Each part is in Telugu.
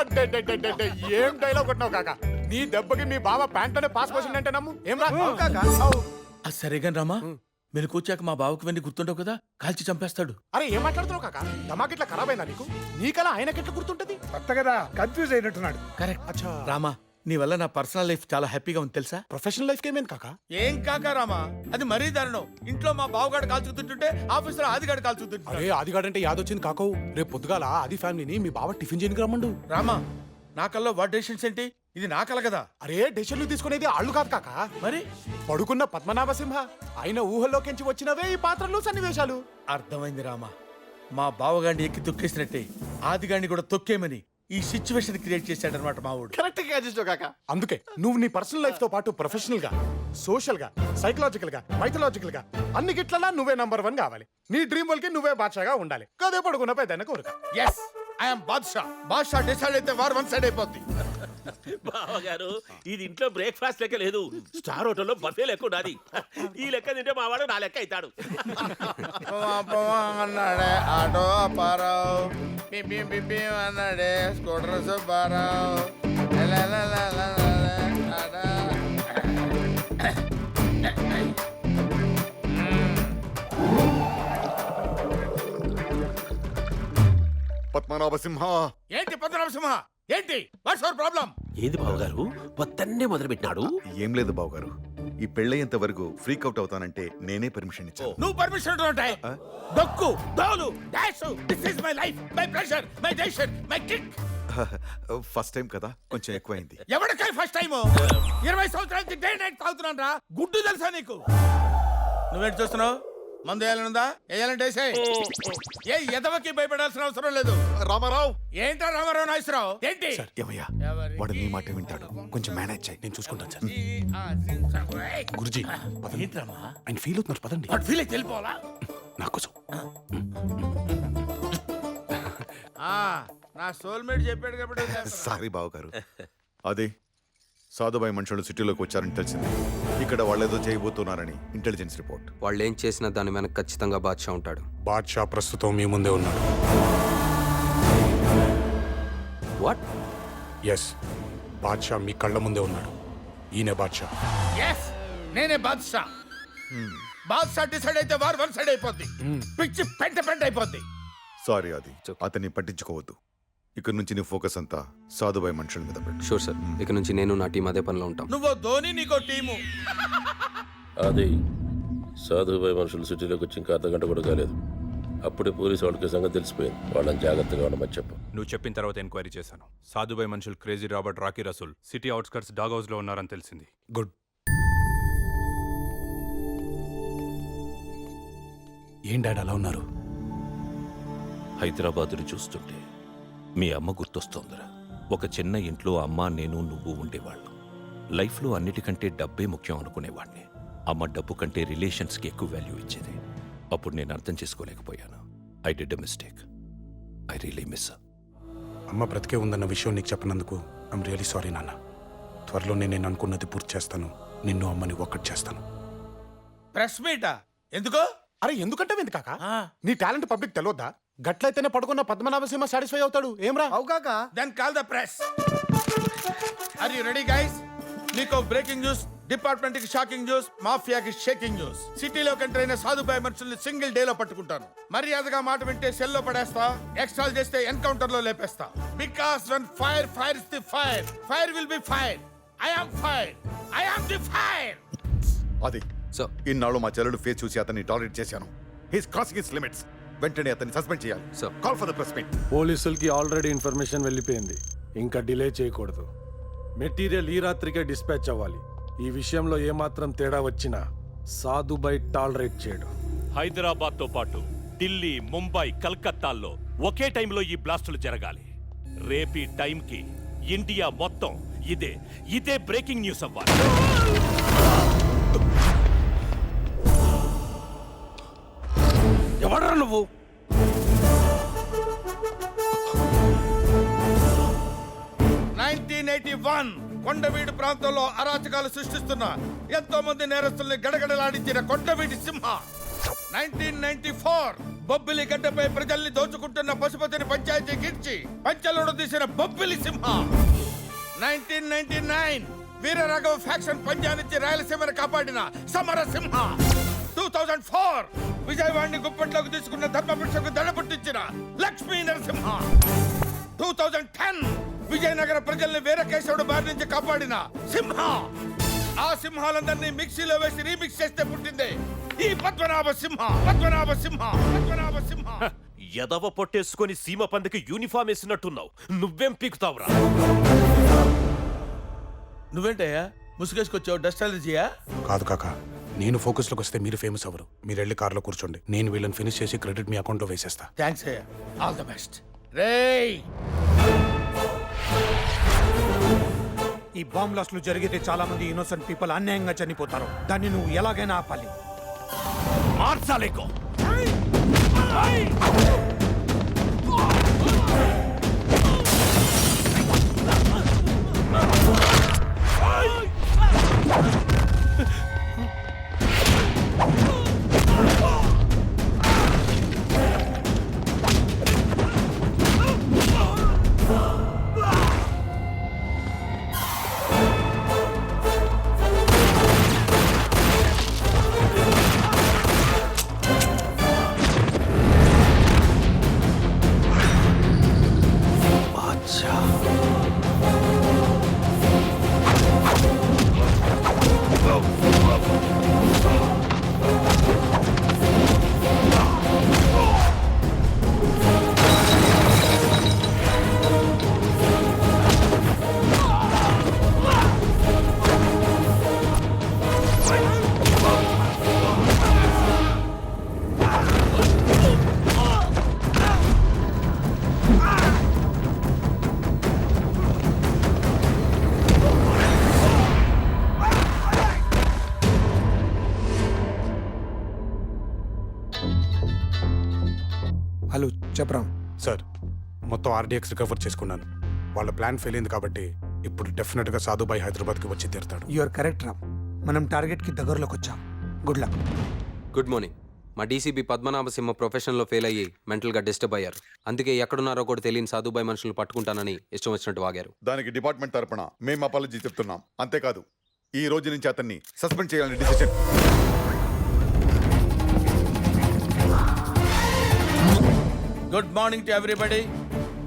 అడ్డెడ్డెడ్డెడ్డె, ఏం డైలాగ్ కొట్టినావు కాక. నీ దెబ్బకి మీ బావ ప్యాంట్లోనే పాస్ పోసిందంటే నమ్ము. ఏం రా సరేగాని రామా మీరు కూర్చాక మా బావకు వెండి గుర్తుండవు కదా, కాల్చి చంపేస్తాడు. అరే ఏం మాట్లాడుతున్నావు కాక? దమాకిట్లా ఖరాబ్ అయిందా నీకు? నీకలా ఆయనకెట్లా గుర్తుంటది? కొత్త కదా, కన్ఫ్యూజ్ అయినట్టున్నాడు. కరెక్ట్. అచ్చా, రామా నీ వల్ల నా పర్సనల్ లైఫ్ చాలా హ్యాపీగా ఉంది తెలుసా. ప్రొఫెషనల్ లైఫ్ కేమేం కాక? ఏం కాక రామా, అది మరీ దారుణం. ఇంట్లో మా బావగాడు కాల్చుతుంటుంటే ఆఫీసులో ఆదిగాడు కాల్చుతుంటే. అరే ఆదిగాడంటే యాదొచ్చింది కాకవు. రేపు పొద్దుగాల ఆది ఫ్యామిలీని మీ బావ టిఫిన్ చేయడానికి రమ్మండు. రామా నా కల్లో వాట్ డెసిషన్స్ ఏంటి? ఇది నా కల కదా. అరే డెసిషన్లు తీసుకునేది ఆళ్ళు కాదు కాక, మరి పడుకున్న పద్మనాభసింహ ఆయన ఊహల్లోకించి వచ్చినవే ఈ పాత్రలు సన్నివేశాలు. అర్థమైంది రామా, మా బావగాడిని ఎక్కి తొక్కేసినట్టే ఆదిగాడిని కూడా తొక్కేమని ఈ సిచ్యువేషన్ క్రియేట్ చేశాడనమాట మా ఊడు. కరెక్ట్ గా చేసావు కాక. అందుకే నువ్వు నీ పర్సనల్ లైఫ్ తో పాటు ప్రొఫెషనల్ గా, సోషల్ గా, సైకలాజికల్ గా, మైథలాజికల్ గా అన్ని గిట్లలా నువ్వే నంబర్ 1 కావాలి. నీ డ్రీమ్ వల్కి నువ్వే బాద్షాగా ఉండాలి. కదే పడుకున్న పెద్ద కోరిక. Yes I'm Badshah. Badshah decide అయితే వార్ వన్ సైడ్ అయిపోద్ది. బావగారు ఇది ఇంట్లో బ్రేక్ఫాస్ట్ లెక్క లేదు, స్టార్ హోటల్లో బఫే లెక్క ఉండాలి. ఈ లెక్క తింటే మావాడు నా లెక్క అవుతాడు. అన్నాడే ఆటో అప్పారావు, అన్నాడే స్కూటర్ సుబ్బారావు. పద్మనాభసింహ ఏంటి పద్మనాభసింహ, ఏంటి వాట్స్ యువర్ ప్రాబ్లం? ఏది బావగారు పొద్దున్నే మొదలు పెట్టినాడు? ఏం లేదు బావగారు, ఈ పెళ్ళయ్యేంత వరకు ఫ్రీక్ అవుట్ అవుతానంటే నేనే పర్మిషన్ ఇచ్చాను. నువ్వు పర్మిషన్ ఉంటాయి దొక్కు దోలు dash. This is my life, my pressure, my decision, my kick. First time కదా, కొంచెం ఎక్కువైంది. ఎవరికై ఫస్ట్ టైం? 20 సంవత్సరాల నుంచి డే నైట్ తాగుతున్నాను రా. గుడ్డు తెలుసా నీకు? నువ్వేంటి చూస్తున్నావు? మందు వేయాలనుందా? వేయాలంటే ఏ ఎదవకి భయపడాల్సిన అవసరం లేదు. రామారావు. ఏంటా రామారావు నాగేశ్వరరావు? ఏంటి ఏమయ్యా, వాడు నీ మాట వింటాడు, కొంచెం మేనేజ్ చేయి. నేను చూసుకుంటాను సార్. గురుజీ ఏంట్రామా ఆయన ఫీల్ అవుతున్నారు పదండి. వాడు ఫీల్ అయితే వెళ్ళిపోవాలా? నాకోసం నా సోల్మేట్ చెప్పాడు కాబట్టి. సారీ బావగారు. అది సాధుబాయి మనుషులు సిటీలోకి వచ్చారని తెలిసింది. ఇక్కడ వాళ్ళేదో చేయబోతున్నారని ఇంటెలిజెన్స్ రిపోర్ట్. వాళ్ళు ఏం చేసినా దాని వెనక ఖచ్చితంగా బాద్షా ఉంటాడు. బాద్షా ప్రస్తుతం మీ ముందే ఉన్నాడు. వాట్? ఎస్, బాద్షా మీ కళ్ళ ముందే ఉన్నాడు. ఈయన బాద్షా. ఎస్, నేనే బాద్షా. బాద్షా డిసైడ్ అయితే వార్ వన్ సైడ్ అయిపోద్ది. పిచ్చి పెంట పెంట అయిపోద్ది. సారీ అది, అతన్ని పట్టించుకోవద్దు. ఇక్కడ నుంచి నీ ఫోకస్ అంతా సాధుబాయి మనుషుల మీద పెట్టు. షూర్ సార్, ఇక నుంచి నేను నా టీం అదే పనిలో ఉంటాం. నువ్వు ధోని, నీకో టీము. అది సాధుబాయి మనుషులు సిటీలోకి వచ్చి ఇంకా అర్ధగంట కూడా కాలేదు. అప్పుడే పోలీసు వాళ్ళకి సంగతి తెలిసిపోయింది. వాళ్ళని జాగ్రత్తగా ఉండమని చెప్పు. నువ్వు చెప్పిన తర్వాత ఎంక్వైరీ చేశాను. సాధుబాయి మనుషులు crazy Robert, Rocky Rasool city outskirts dog house లో ఉన్నారని తెలిసింది. గుడ్. ఏం డాడ్ అలా ఉన్నారు? హైదరాబాదుని చూస్తుంటే మీ అమ్మ గుర్తొస్తోందిరా. ఒక చిన్న ఇంట్లో అమ్మ, నేను, నువ్వు ఉండేవాళ్ళం. లైఫ్లో అన్నిటికంటే డబ్బే ముఖ్యం అనుకునేవాడిని. అమ్మ డబ్బు కంటే రిలేషన్స్కి ఎక్కువ వాల్యూ ఇచ్చేది. అప్పుడు నేను అర్థం చేసుకోలేకపోయాను. I did a mistake. I really miss. అమ్మ బ్రతికే ఉందన్న విషయం నీకు చెప్పినందుకు ఐమ్ రియలీ సారీ నాన్న. త్వరలోనే నేను అనుకున్నది పూర్తి చేస్తాను. నిన్ను అమ్మని ఒక్కటి చేస్తాను. ప్రెస్ మీటా? ఎందుకో? అరే ఎందుకంటే వింది కాక, నీ టాలెంట్ పబ్లిక్ తెలియద్దా? గట్లయితేనే పడుకున్న పద్మనాభసింహ సాటిస్ఫై అవుతాడు. ఏమ్రా? అవు కాక. Then call the press. Are you ready guys? మీకు బ్రేకింగ్ న్యూస్, డిపార్ట్మెంట్ కి షాకింగ్ న్యూస్, మాఫియాకి షేకింగ్ న్యూస్. సిటీలో ఎంటర్ అయిన సాధుబాయి మనుషుల్ని సింగిల్ డే లో పట్టుకుంటాను. మర్యాదగా మాట వింటే సెల్ లో పడేస్తా, ఎక్స్ట్రాల్ చేస్తే ఎన్కౌంటర్ లో లేపేస్తా. Because when fire is the fire will be fire. I am fire. I am the fire. అది సో ఇన్నాళ్ళు మా చెల్లెలు ఫేస్ చూసి అతన్ని టాలరేట్ చేశాను. His crossing his limits. వెంటనే అతన్ని సస్పెండ్ చేయాలి. So call for the press meet. పోలీసులకి ఆల్రెడీ ఇన్ఫర్మేషన్ వెళ్ళిపోయింది. ఇంకా డిలే చేయకూడదు. మెటీరియల్ ఈ రాత్రికే డిస్పాచ్ అవ్వాలి. ఈ విషయంలో ఏమాత్రం తేడా వచ్చినా సాధుబాయ్ టాలరేట్ చేయడు. హైదరాబాద్ తో పాటు ఢిల్లీ, ముంబై, కల్కత్తాల్లో ఒకే టైంలో ఈ బ్లాస్టులు జరగాలి. రేపీ టైంకి ఇండియా మొత్తం ఇదే బ్రేకింగ్ న్యూస్ అవ్వాలి. ఎవడరా నువ్వు? కొండవీడు ప్రాంతంలో అరాచకాలు సృష్టిస్తున్న ఎంతో మంది నేరస్తుల్ని గడగడలాడించిన కొండవీడి సింహ. 1994 బొబ్బిలి గడ్డపై ప్రజల్ని దోచుకుంటున్న పశుపతిని పంచాయతీ గిడ్చి పంచలోడు తీసిన బొబ్బిలి సింహ. 1999 వీర రాఘవ ఫ్యాక్షన్ పంజానిచ్చి రాయలసీమను కాపాడిన సమర సింహ. 2004 విజయవాడిని గుప్పట్లోకి తీసుకున్న ధర్మపురుషకు దడ పుట్టించిన లక్ష్మీ నరసింహ. 2010 విజయనగర ప్రజల్ని వీరకేశవుడు బారి నుంచి కాపాడిన సింహ. ఆ సింహాలందరినీ మిక్సీలో వేసి రీమిక్స్ చేస్తే పుట్టిందే ఈ పద్మనాభ సింహ. పద్మనాభ సింహ. పద్మనాభ సింహ. ఎదవ పొట్టేసుకొని సీమ పందికి యూనిఫామ్ వేసినట్టున్నావు. నువ్వేం పీకుతావురా? నువ్వేంటయ్యా ముసుగేసుకొచ్చావు? డస్ట్ అలర్జీయా? కాదు కాక, నేను ఫోకస్లోకి వస్తే మీరు ఫేమస్ అవ్వరు. మీరు వెళ్ళి కార్లో కూర్చోండి, నేను వీళ్ళని ఫినిష్ చేసి క్రెడిట్ మీ అకౌంట్లో వేసేస్తా. థ్యాంక్స్ అయ్యా. All the best. రేయ్, ఈ బాంబ్ బ్లాస్ట్లు జరిగితే చాలా మంది ఇన్నోసెంట్ పీపుల్ అన్యాయంగా చనిపోతారు. దాన్ని నువ్వు ఎలాగైనా ఆపాలి. మార్చాలేకో. హలో చెప్పరా. సార్, మొత్తం ఆర్డీఎక్స్ రికవర్ చేసుకున్నాను. వాళ్ళ ప్లాన్ ఫెయిల్ అయింది కాబట్టి ఇప్పుడు డెఫినెట్గా సాధుబాయ్ హైదరాబాద్కి వచ్చి తీరుతాడు. You're correct Ram. మనం టార్గెట్కి దగ్గరలోకి వచ్చాం. Good luck. Good morning. మా డీసీపీ పద్మనాభ సింహ ప్రొఫెషన్లో ఫెయిల్ అయ్యి మెంటల్గా డిస్టర్బ్ అయ్యారు. అందుకే ఎక్కడున్నారో కూడా తెలియని సాధుబాయ్ మనుషులను పట్టుకుంటానని ఇష్టం వచ్చినట్టు వాగారు. దానికి డిపార్ట్మెంట్ తరపున మేము అపాలజీ చెప్తున్నాం. అంతేకాదు, ఈ రోజు నుంచి అతన్ని సస్పెండ్ చేయాలని decision. Good morning to everybody.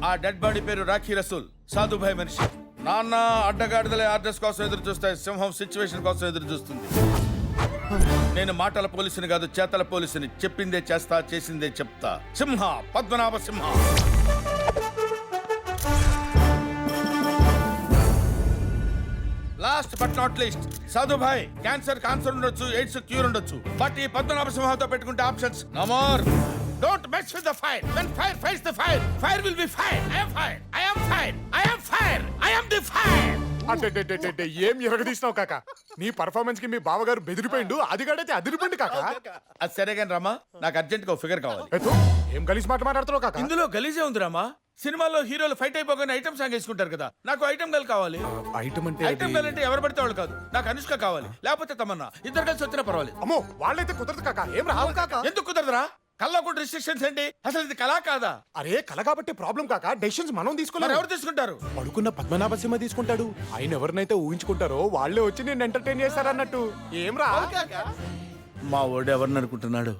ఆ డెడ్ బాడీ పేరు రాఖీ రసూల్, సాధుభాయ్ మనిషి. నాన్న అడ్డగాడిదలే ఆర్డర్స్ కోసం ఎదురు చూస్తాయి, సింహం సిచ్యువేషన్ కోసం ఎదురు చూస్తుంది. నేను మాటల పోలీసుని కాదు, చేతల పోలీసుని. చెప్పిందే చేస్తా, చేసిందే చెప్తా. Simha, Padmanabha Simha. Last but not least, సాధుభాయ్ క్యాన్సర్ ఉండొచ్చు, ఎయిడ్స్ క్యూర్ ఉండొచ్చు, బట్ ఈ పద్మనాభ సింహంతో పెట్టుకుంటే options no more. Don't mess with the fire. When fire fights the fire, fire will be fire. I am fire. I am fire. I am fire. I am the fire. అంటే ఏం ఎరగదీసినావు కాక? నీ పర్ఫార్మెన్స్ కి మీ బావగారు బెదిరిపోయిండు. అది కాడైతే అదిరిపోయింది కాక. అది సరే కానీ రామా, నాకు అర్జెంట్ గా ఒక ఫిగర్ కావాలి. ఎత్తు, ఏం గలీజ్ మాట మాట్లాడుతున్నావు కాక? ఇందులో గలీజే ఉంది రామా. సినిమాలో హీరోలు ఫైట్ అయిపోగానే ఐటమ్ సాంగ్ వేసుకుంటారు కదా, నాకు ఐటమ్ గల్ కావాలి. ఐటమ్ అంటే ఐటమ్ గల్ అంటే ఎవరు పడితే వాళ్ళు కాదు. నాకు అనుష్క కావాలి, లేకపోతే తమన్నా. ఇద్దరు కలిసి వచ్చినా పర్వాలేదు. అమ్మో, వాళ్ళైతే కుదరదు కాక. ఏం రావు కాక? ఎందుకు కుదరదురా? కల్లో కూడా రిస్ట్రిక్షన్స్ ఏంటి? అసలు ఇది కళా కాదా? అరే, కల కాబట్టి ప్రాబ్లం కాక. డెసిషన్స్ మనం మరి తీసుకోవాలి. ఎవరు తీసుకుంటారు? పడుకున్న పద్మనాభ సింహ తీసుకుంటాడు. ఆయన ఎవరినైతే ఊహించుకుంటారో వాళ్ళే వచ్చి నేను ఎంటర్టైన్ చేస్తారన్నట్టు. ఏం రా? మా ఓడు ఎవరిని అనుకుంటున్నాడు?